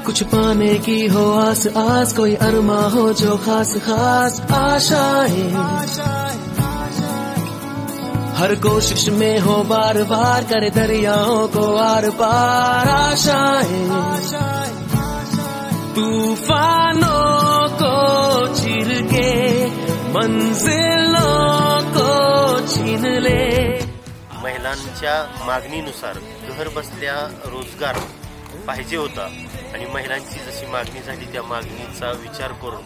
कुछ पाने की हो आस आस, कोई अरमा हो जो खास खास आशाएं, हर कोशिश में हो बार बार, करे दरियाओं को आर पार आशाएं, तूफानों को चीर के मंजिलों को छीन ले। महिलांच्या मागणीनुसार घर बसल्या रोजगार पाहिजे होता आणि महिलांची जशी मागणी झाली त्या मागणीचा विचार करून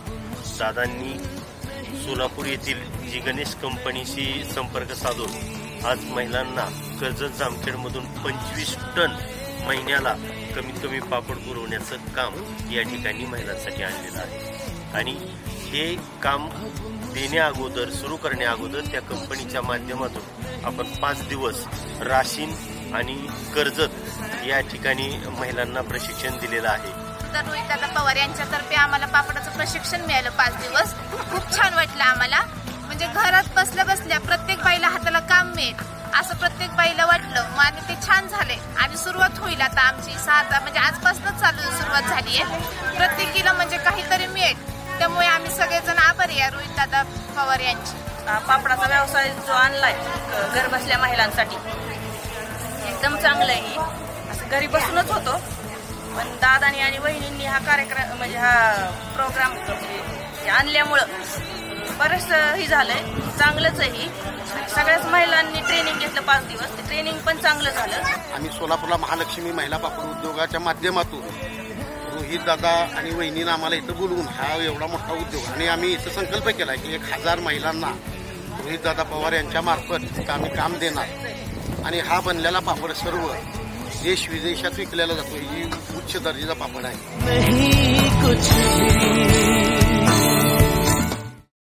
दादांनी सोलापूर येथील जी गणेश कंपनीशी संपर्क साधून आज महिलांना कर्जत जामखेडमधून 25 टन महिन्याला कमीत कमी पापड पुरवण्याचं काम या ठिकाणी महिलांसाठी आणलेलं आहे। आणि हे काम देण्या अगोदर, सुरू करण्या अगोदर त्या कंपनीच्या माध्यमातून आपण 5 दिवस राशीन आणि कर्जत या ठिकाणी महिलांना प्रशिक्षण दिलेलं आहे। तर रोहित दादा पवार यांच्यातर्फे आम्हाला पापडाचं प्रशिक्षण मिळालं 5 दिवस। खूप छान वाटलं आम्हाला, म्हणजे घरात बसल्या बसल्या प्रत्येक बाईला हाताला काम मिळेल असं प्रत्येक बाईला वाटलं आणि ते छान झाले। आणि सुरुवात होईल आता आमची 6 म्हणजे आजपासूनच सुरुवात झाली आहे। प्रत्येकीला म्हणजे काहीतरी मिळेल, त्यामुळे आम्ही सगळेजण आभारी आहे रोहित दादा पवार यांची। पापडाचा व्यवसाय जो आणलाय घर बसल्या महिलांसाठी एकदम चांगलं आहे। असं घरी बसूनच होतो, पण दादानी आणि वहिनींनी हा कार्यक्रम म्हणजे हा प्रोग्राम आणल्यामुळं बरंच ही झालंय, चांगलंच आहे। सगळ्याच महिलांनी ट्रेनिंग घेतलं 5 दिवस, ते ट्रेनिंग पण चांगलं झालं। आम्ही सोलापूरला महालक्ष्मी महिला पापड उद्योगाच्या माध्यमातून रोहित दादा आणि वहिनीनं आम्हाला इथं बोलवून हा एवढा मोठा उद्योग, आणि आम्ही इथं संकल्प केला की 1000 महिलांना रोहित दादा पवार यांच्या मार्फत आम्ही काम देणार। आणि हा बनलेला पापड सर्व देश विदेशात विकलेला जातो, ही उच्च दर्जाचा पापड आहे।